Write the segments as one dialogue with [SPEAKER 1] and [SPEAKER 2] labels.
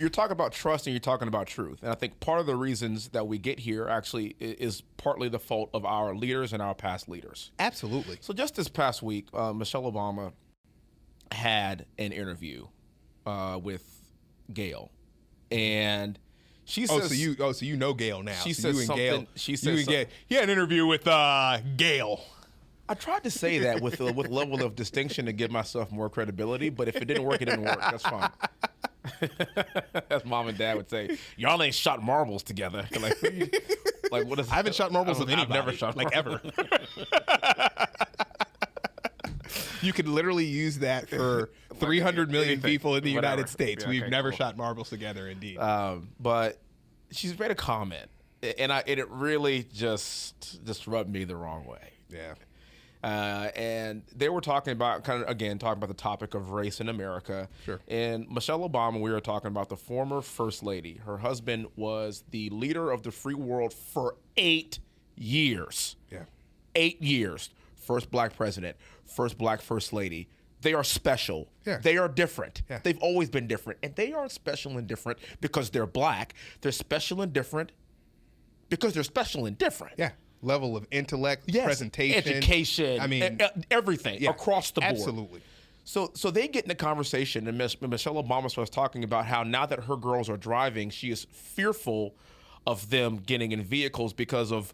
[SPEAKER 1] You're talking about trust and you're talking about truth. And I think part of the reasons that we get here actually is partly the fault of our leaders and our past leaders.
[SPEAKER 2] Absolutely.
[SPEAKER 1] So just this past week, Michelle Obama had an interview with Gayle. And she says...
[SPEAKER 2] So you know Gayle now.
[SPEAKER 1] She
[SPEAKER 2] so
[SPEAKER 1] says something...
[SPEAKER 2] Gayle,
[SPEAKER 1] she says
[SPEAKER 2] he had an interview with Gayle.
[SPEAKER 1] I tried to say that with level of distinction to give myself more credibility, but if it didn't work, it didn't work. That's fine. As mom and dad would say, y'all ain't shot marbles together. Like what is?
[SPEAKER 2] I haven't shot marbles with anybody.
[SPEAKER 1] I've never shot
[SPEAKER 2] ever. You could literally use that for 300 million people in the United States.
[SPEAKER 1] Yeah,
[SPEAKER 2] We've never shot marbles together, indeed.
[SPEAKER 1] But she's made a comment, and it really just rubbed me the wrong way.
[SPEAKER 2] Yeah.
[SPEAKER 1] And they were talking about talking about the topic of race in America.
[SPEAKER 2] Sure.
[SPEAKER 1] And Michelle Obama, we were talking about the former first lady. Her husband was the leader of the free world for 8 years.
[SPEAKER 2] Yeah.
[SPEAKER 1] 8 years. First black president, first black first lady. They are special.
[SPEAKER 2] Yeah.
[SPEAKER 1] They are different.
[SPEAKER 2] Yeah.
[SPEAKER 1] They've always been different. And they aren't special and different because they're black. They're special and different because they're special and different.
[SPEAKER 2] Yeah. Level of intellect,
[SPEAKER 1] yes.
[SPEAKER 2] presentation,
[SPEAKER 1] education,
[SPEAKER 2] I mean,
[SPEAKER 1] everything across the board.
[SPEAKER 2] Absolutely.
[SPEAKER 1] So they get in a conversation, and Michelle Obama starts talking about how now that her girls are driving, she is fearful of them getting in vehicles because of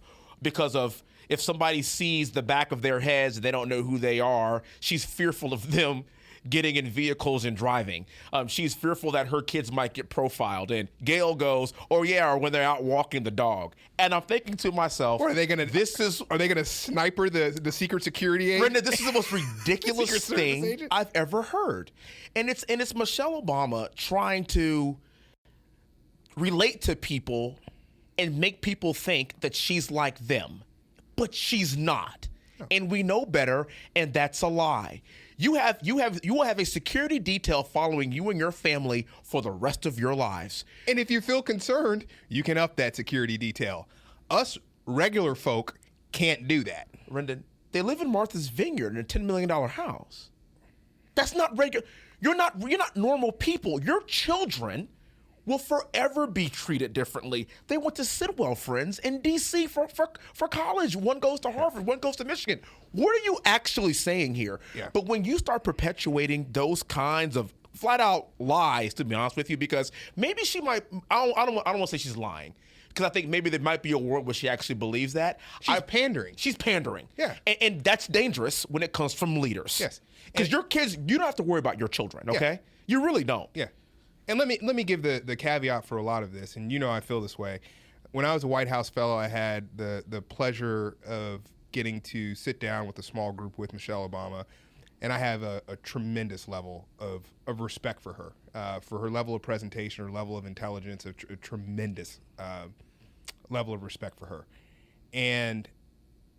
[SPEAKER 1] if somebody sees the back of their heads and they don't know who they are, she's fearful of them getting in vehicles and driving. She's fearful that her kids might get profiled. And Gayle goes, "Oh yeah," or when they're out walking the dog. And I'm thinking to myself,
[SPEAKER 2] or are they gonna sniper the secret security agent?
[SPEAKER 1] Brenda, this is the most ridiculous thing I've ever heard. And it's Michelle Obama trying to relate to people and make people think that she's like them. But she's not. No. And we know better, and that's a lie. You will have a security detail following you and your family for the rest of your lives.
[SPEAKER 2] And if you feel concerned, you can up that security detail. Us regular folk can't do that.
[SPEAKER 1] Rendon, they live in Martha's Vineyard in a $10 million house. That's not regular. You're not normal people. Your children will forever be treated differently. They went to Sidwell Friends in D.C. for college. One goes to Harvard, one goes to Michigan. What are you actually saying here?
[SPEAKER 2] Yeah.
[SPEAKER 1] But when you start perpetuating those kinds of flat out lies, to be honest with you, because maybe she might, I don't want to say she's lying, because I think maybe there might be a world where she actually believes that.
[SPEAKER 2] She's pandering.
[SPEAKER 1] She's pandering.
[SPEAKER 2] Yeah.
[SPEAKER 1] And that's dangerous when it comes from leaders.
[SPEAKER 2] Yes.
[SPEAKER 1] Because your kids, you don't have to worry about your children, okay?
[SPEAKER 2] Yeah.
[SPEAKER 1] You really don't.
[SPEAKER 2] Yeah. And let me give the caveat for a lot of this, and I feel this way. When I was a White House fellow, I had the pleasure of getting to sit down with a small group with Michelle Obama, and I have a tremendous level of respect for her level of presentation, her level of intelligence, a tremendous level of respect for her. And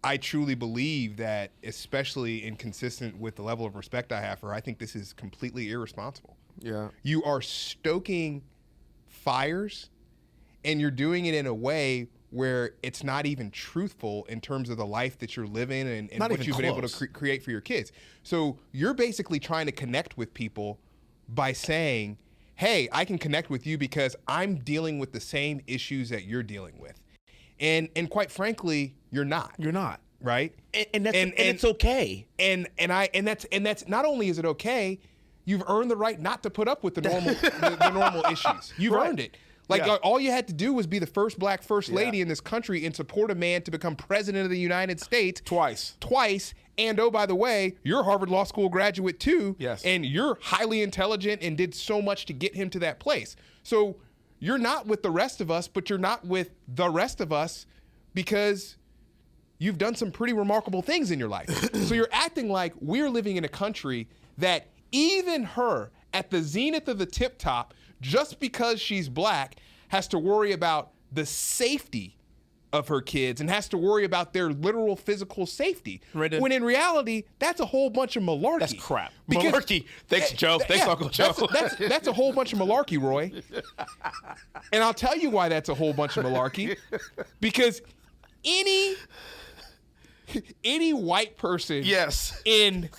[SPEAKER 2] I truly believe that, especially inconsistent with the level of respect I have for her, I think this is completely irresponsible.
[SPEAKER 1] Yeah.
[SPEAKER 2] You are stoking fires, and you're doing it in a way where it's not even truthful in terms of the life that you're living and what you've been able to create for your kids. So you're basically trying to connect with people by saying, hey, I can connect with you because I'm dealing with the same issues that you're dealing with. And quite frankly, you're not.
[SPEAKER 1] You're not.
[SPEAKER 2] Right?
[SPEAKER 1] And it's okay.
[SPEAKER 2] And that's not only is it okay, you've earned the right not to put up with the normal the normal issues. You've earned it. Like, all you had to do was be the first black first lady in this country and support a man to become president of the United States. Twice. And, oh, by the way, you're a Harvard Law School graduate, too.
[SPEAKER 1] Yes.
[SPEAKER 2] And you're highly intelligent and did so much to get him to that place. So you're not with the rest of us, but you're not with the rest of us because you've done some pretty remarkable things in your life. So you're acting like we're living in a country that even her at the zenith of the tip top, just because she's black, has to worry about the safety of her kids and has to worry about their literal physical safety.
[SPEAKER 1] Rendon.
[SPEAKER 2] When in reality, that's a whole bunch of malarkey.
[SPEAKER 1] That's crap. Malarkey. Thanks, Joe. Thanks, Uncle Joe.
[SPEAKER 2] That's a whole bunch of malarkey, Roy. And I'll tell you why that's a whole bunch of malarkey. Because any white person in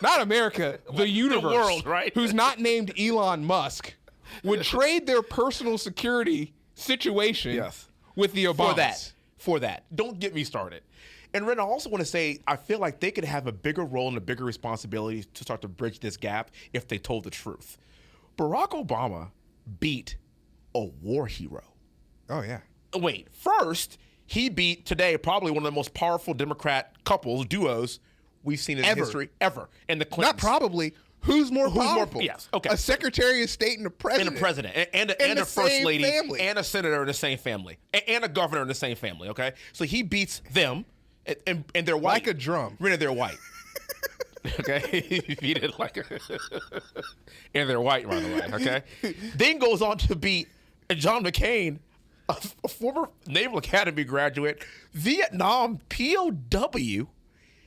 [SPEAKER 2] not America, the universe,
[SPEAKER 1] the world, right?
[SPEAKER 2] who's not named Elon Musk would trade their personal security situation with the Obamas.
[SPEAKER 1] For that. Don't get me started. And Ren, I also want to say, I feel like they could have a bigger role and a bigger responsibility to start to bridge this gap if they told the truth. Barack Obama beat a war hero.
[SPEAKER 2] Oh, yeah.
[SPEAKER 1] Wait, first, he beat today probably one of the most powerful Democrat duos we've seen in history ever. And the Clintons.
[SPEAKER 2] Not probably. Who's more powerful?
[SPEAKER 1] Yes, okay.
[SPEAKER 2] A Secretary of State and a president.
[SPEAKER 1] And a president. And a first lady. Family. And a senator in the same family. And a governor in the same family, okay? So he beats them, and they're white.
[SPEAKER 2] Like a drum.
[SPEAKER 1] Really, they're white. Okay? He beat it like a... and they're white, by the way, okay? Then goes on to beat John McCain, a former Naval Academy graduate, Vietnam POW.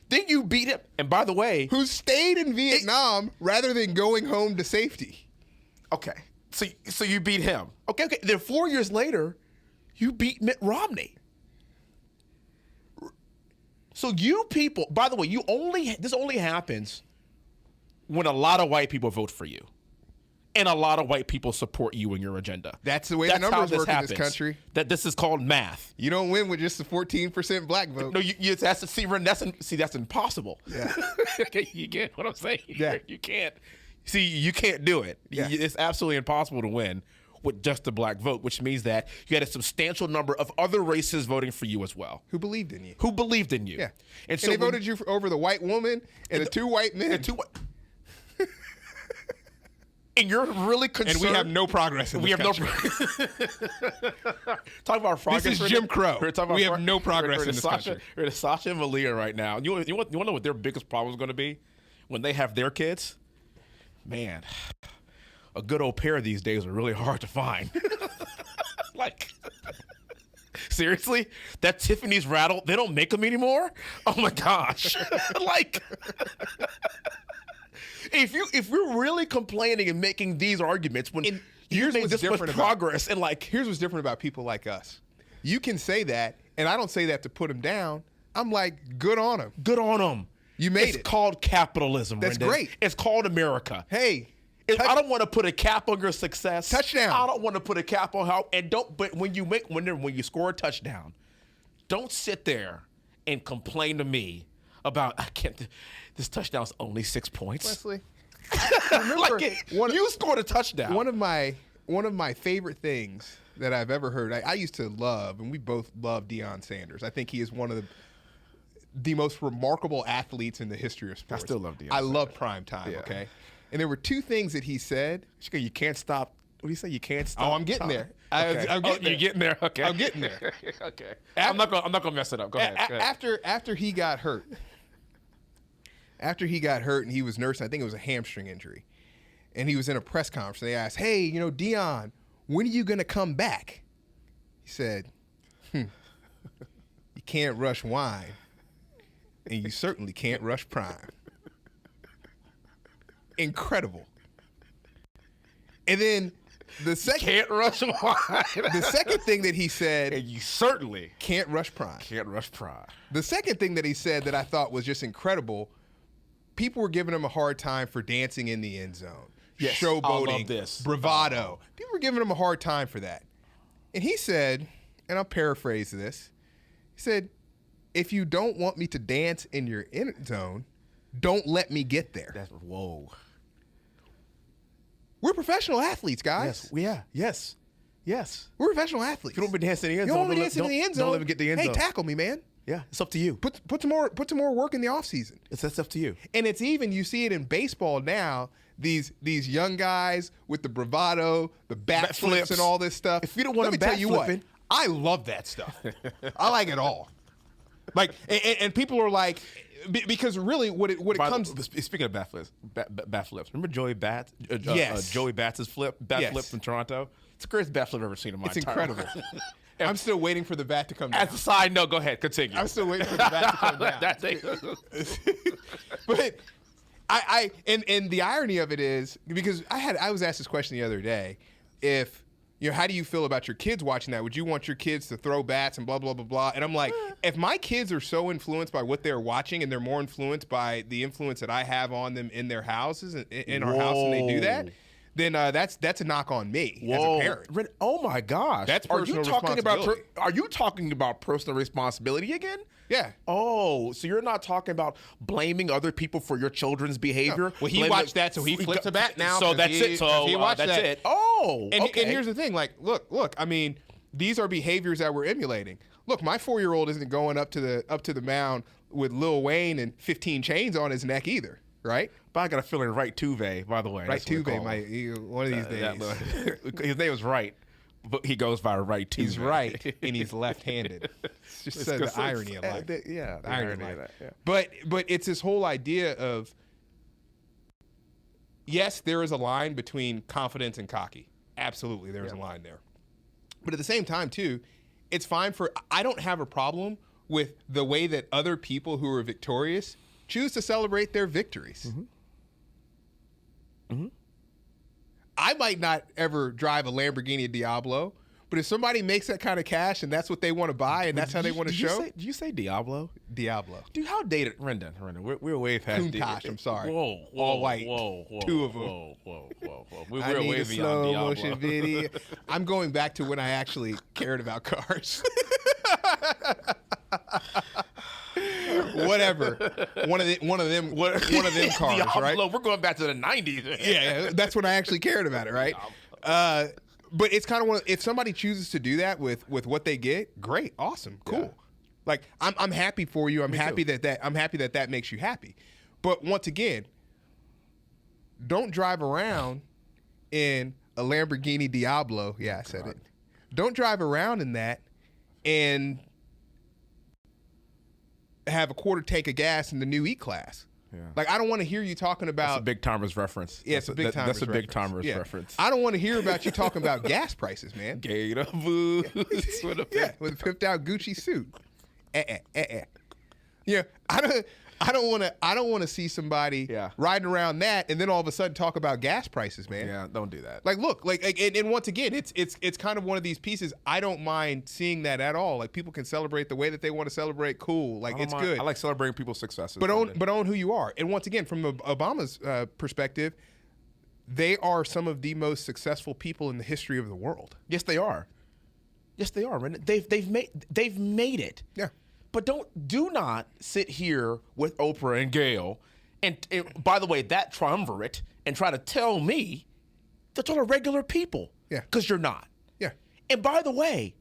[SPEAKER 1] Then you beat him, and by the way...
[SPEAKER 2] Who stayed in Vietnam rather than going home to safety.
[SPEAKER 1] Okay, so you beat him. Okay. Then 4 years later, you beat Mitt Romney. So you people, by the way, this only happens when a lot of white people vote for you. And a lot of white people support you and your agenda.
[SPEAKER 2] That's the way the numbers work in this country.
[SPEAKER 1] That this is called math.
[SPEAKER 2] You don't win with just the 14% black vote.
[SPEAKER 1] No, that's impossible.
[SPEAKER 2] Yeah.
[SPEAKER 1] Okay, you get what I'm saying?
[SPEAKER 2] Yeah.
[SPEAKER 1] You can't. See, you can't do it.
[SPEAKER 2] Yeah.
[SPEAKER 1] It's absolutely impossible to win with just the black vote, which means that you had a substantial number of other races voting for you as well.
[SPEAKER 2] Who believed in you.
[SPEAKER 1] Yeah.
[SPEAKER 2] And so they voted you over the white woman and the two white men.
[SPEAKER 1] And you're really concerned.
[SPEAKER 2] And we have no progress in this country.
[SPEAKER 1] Talk about progress.
[SPEAKER 2] This is Jim Crow. We have no progress in this country.
[SPEAKER 1] We're to Sasha and Malia right now. You want to know what their biggest problem is going to be when they have their kids? Man, a good old pair these days are really hard to find. Like, seriously? That Tiffany's rattle, they don't make them anymore? Oh my gosh. Like... If we're really complaining and making these arguments when you made this much progress and like...
[SPEAKER 2] Here's what's different about people like us. You can say that, and I don't say that to put them down. I'm like, good on them.
[SPEAKER 1] Good on them.
[SPEAKER 2] You made
[SPEAKER 1] it.
[SPEAKER 2] It's
[SPEAKER 1] called capitalism,
[SPEAKER 2] That's
[SPEAKER 1] Rendon.
[SPEAKER 2] Great.
[SPEAKER 1] It's called America.
[SPEAKER 2] Hey.
[SPEAKER 1] I don't want to put a cap on your success.
[SPEAKER 2] Touchdown.
[SPEAKER 1] I don't want to put a cap on how... But when you score a touchdown, don't sit there and complain to me about, this touchdown's only 6 points.
[SPEAKER 2] Wesley,
[SPEAKER 1] you scored a touchdown.
[SPEAKER 2] One of my favorite things that I've ever heard, I used to love, and we both love Deion Sanders. I think he is one of the most remarkable athletes in the history of sports.
[SPEAKER 1] I still love Deion
[SPEAKER 2] I
[SPEAKER 1] Sanders.
[SPEAKER 2] love prime time, okay? And there were two things that he said.
[SPEAKER 1] You can't stop. What do you say? You can't stop.
[SPEAKER 2] Oh, I'm getting there.
[SPEAKER 1] Okay.
[SPEAKER 2] I'm getting there.
[SPEAKER 1] You're getting there. Okay.
[SPEAKER 2] I'm getting there.
[SPEAKER 1] Okay. I'm not gonna mess it up. Go ahead.
[SPEAKER 2] After he got hurt. After he got hurt and he was nursing, I think it was a hamstring injury, and he was in a press conference. They asked, "Hey, Deion, when are you gonna come back?" He said, "You can't rush wine, and you certainly can't rush prime." Incredible. And then the second
[SPEAKER 1] can't rush wine.
[SPEAKER 2] The second thing that he said,
[SPEAKER 1] and you certainly
[SPEAKER 2] can't rush prime.
[SPEAKER 1] Can't rush prime.
[SPEAKER 2] The second thing that he said that I thought was just incredible. People were giving him a hard time for dancing in the end zone, showboating, bravado. People were giving him a hard time for that. And he said, and I'll paraphrase this, he said, if you don't want me to dance in your end zone, don't let me get there.
[SPEAKER 1] Whoa.
[SPEAKER 2] We're professional athletes, guys.
[SPEAKER 1] Yes.
[SPEAKER 2] We're professional athletes.
[SPEAKER 1] If you don't want me dancing in the end zone,
[SPEAKER 2] don't want me dancing in the end zone,
[SPEAKER 1] don't let me get the end zone.
[SPEAKER 2] Hey, tackle me, man.
[SPEAKER 1] Yeah, it's up to you.
[SPEAKER 2] Put some more work in the offseason.
[SPEAKER 1] That's up to you.
[SPEAKER 2] And it's even, you see it in baseball now, these young guys with the bravado, the bat flips and all this stuff.
[SPEAKER 1] If you don't want
[SPEAKER 2] Let me
[SPEAKER 1] to bat
[SPEAKER 2] tell you
[SPEAKER 1] flipping,
[SPEAKER 2] what, I love that stuff. I like it all. Like, and people are like, because really what it comes.
[SPEAKER 1] Speaking of bat flips, remember Joey Bats?
[SPEAKER 2] Yes.
[SPEAKER 1] Joey Bats' flip in Toronto. It's the greatest bat flip I've ever seen in my entire life.
[SPEAKER 2] It's incredible. I'm still waiting for the bat to come down.
[SPEAKER 1] As a side note, go ahead, continue.
[SPEAKER 2] I'm still waiting for the bat to come down. But and the irony of it is, because I was asked this question the other day, if how do you feel about your kids watching that? Would you want your kids to throw bats and blah blah blah blah? And I'm like, if my kids are so influenced by what they're watching and they're more influenced by the influence that I have on them in their houses and in our house, and they do that, then that's a knock on me as a parent.
[SPEAKER 1] Oh my gosh.
[SPEAKER 2] That's personal responsibility.
[SPEAKER 1] Are you talking about personal responsibility again?
[SPEAKER 2] Yeah.
[SPEAKER 1] Oh, so you're not talking about blaming other people for your children's behavior?
[SPEAKER 2] No. Well, he watched that, so he flips a bat now.
[SPEAKER 1] So that's it. So
[SPEAKER 2] he watched
[SPEAKER 1] that's
[SPEAKER 2] that.
[SPEAKER 1] it. Oh,
[SPEAKER 2] and
[SPEAKER 1] okay.
[SPEAKER 2] here's the thing. Like, look. I mean, these are behaviors that we're emulating. Look, my 4-year-old isn't going up to the mound with Lil Wayne and 15 chains on his neck either, right?
[SPEAKER 1] But I got a feeling Right Tuve, by the way.
[SPEAKER 2] Right Tuve, one of these days.
[SPEAKER 1] His name is Right, but he goes by Right Tuve.
[SPEAKER 2] He's right, and he's left-handed. It's just the irony of life.
[SPEAKER 1] Yeah,
[SPEAKER 2] the irony of life. Yeah. But it's this whole idea of, yes, there is a line between confidence and cocky. Absolutely, there is a line there. But at the same time, too, it's fine I don't have a problem with the way that other people who are victorious choose to celebrate their victories. Mm-hmm. Mm-hmm. I might not ever drive a Lamborghini Diablo, but if somebody makes that kind of cash and that's what they want to buy and that's how they want to show.
[SPEAKER 1] Did you say Diablo?
[SPEAKER 2] Diablo.
[SPEAKER 1] Dude, how dated Rendon, we're way past
[SPEAKER 2] Countach, I'm sorry.
[SPEAKER 1] Whoa,
[SPEAKER 2] all white.
[SPEAKER 1] Whoa,
[SPEAKER 2] two of them.
[SPEAKER 1] Whoa.
[SPEAKER 2] We're
[SPEAKER 1] way
[SPEAKER 2] need a
[SPEAKER 1] beyond
[SPEAKER 2] slow
[SPEAKER 1] Diablo.
[SPEAKER 2] motion video. I'm going back to when I actually cared about cars. Whatever. One of them cars,
[SPEAKER 1] Diablo,
[SPEAKER 2] right?
[SPEAKER 1] We're going back to the 90s.
[SPEAKER 2] Yeah, that's when I actually cared about it, right? But it's kind of if somebody chooses to do that with what they get, great, awesome, cool. Yeah. Like I'm happy for you. I'm happy that makes you happy. But once again, don't drive around in a Lamborghini Diablo. Yeah, I said it. Don't drive around in that and have a quarter tank of gas in the new E-Class. Yeah. Like, I don't want to hear you talking about...
[SPEAKER 1] That's a Big Timers reference.
[SPEAKER 2] Yeah, it's a Big Timers reference.
[SPEAKER 1] That's a Big Timers reference.
[SPEAKER 2] I don't want to hear about you talking about gas prices, man.
[SPEAKER 1] Gator boots.
[SPEAKER 2] With a pimped out Gucci suit. Yeah, I don't want to see somebody riding around that and then all of a sudden talk about gas prices, man.
[SPEAKER 1] Yeah, don't do that.
[SPEAKER 2] Like, look, and once again, it's kind of one of these pieces. I don't mind seeing that at all. Like, people can celebrate the way that they want to celebrate. Cool, like it's good.
[SPEAKER 1] I like celebrating people's successes.
[SPEAKER 2] But own who you are. And once again, from Obama's perspective, they are some of the most successful people in the history of the world.
[SPEAKER 1] Yes, they are. Yes, they are. They've made it.
[SPEAKER 2] Yeah.
[SPEAKER 1] But do not sit here with Oprah and Gayle, and by the way, that triumvirate, and try to tell me that y'all are regular people.
[SPEAKER 2] Yeah.
[SPEAKER 1] Because you're not.
[SPEAKER 2] Yeah.
[SPEAKER 1] And by the way,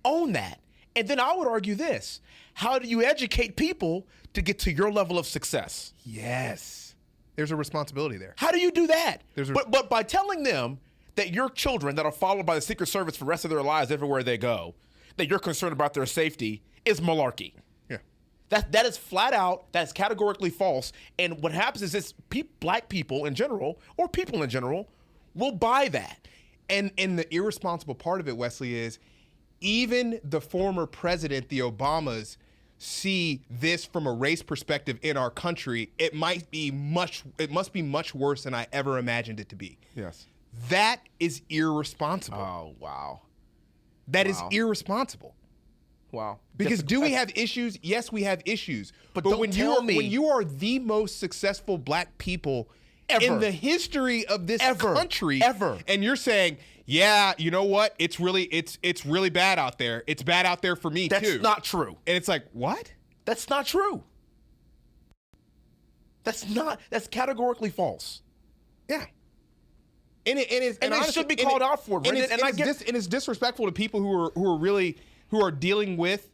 [SPEAKER 1] own that. And then I would argue this: how do you educate people to get to your level of success?
[SPEAKER 2] Yes. There's a responsibility there.
[SPEAKER 1] How do you do that? But by telling them that your children that are followed by the Secret Service for the rest of their lives everywhere they go, that you're concerned about their safety, is malarkey.
[SPEAKER 2] Yeah.
[SPEAKER 1] That is flat out, that's categorically false. And what happens is black people in general, or people in general, will buy that.
[SPEAKER 2] And the irresponsible part of it, Wesley, is even the former president, the Obamas, see this from a race perspective in our country. It must be much worse than I ever imagined it to be.
[SPEAKER 1] Yes.
[SPEAKER 2] That is irresponsible.
[SPEAKER 1] Oh, wow.
[SPEAKER 2] That is irresponsible.
[SPEAKER 1] Wow.
[SPEAKER 2] Because do we have issues? Yes, we have issues. But
[SPEAKER 1] when
[SPEAKER 2] you are the most successful black people in the history of this country, and you're saying, yeah, you know what? It's really bad out there. It's bad out there for me too.
[SPEAKER 1] That's not true.
[SPEAKER 2] And it's like, what?
[SPEAKER 1] That's not true. That's categorically false.
[SPEAKER 2] Yeah. And
[SPEAKER 1] it should be called out for.
[SPEAKER 2] And it's disrespectful to people who are dealing with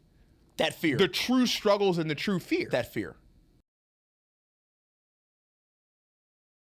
[SPEAKER 1] that fear,
[SPEAKER 2] the true struggles and the true fear.
[SPEAKER 1] That fear.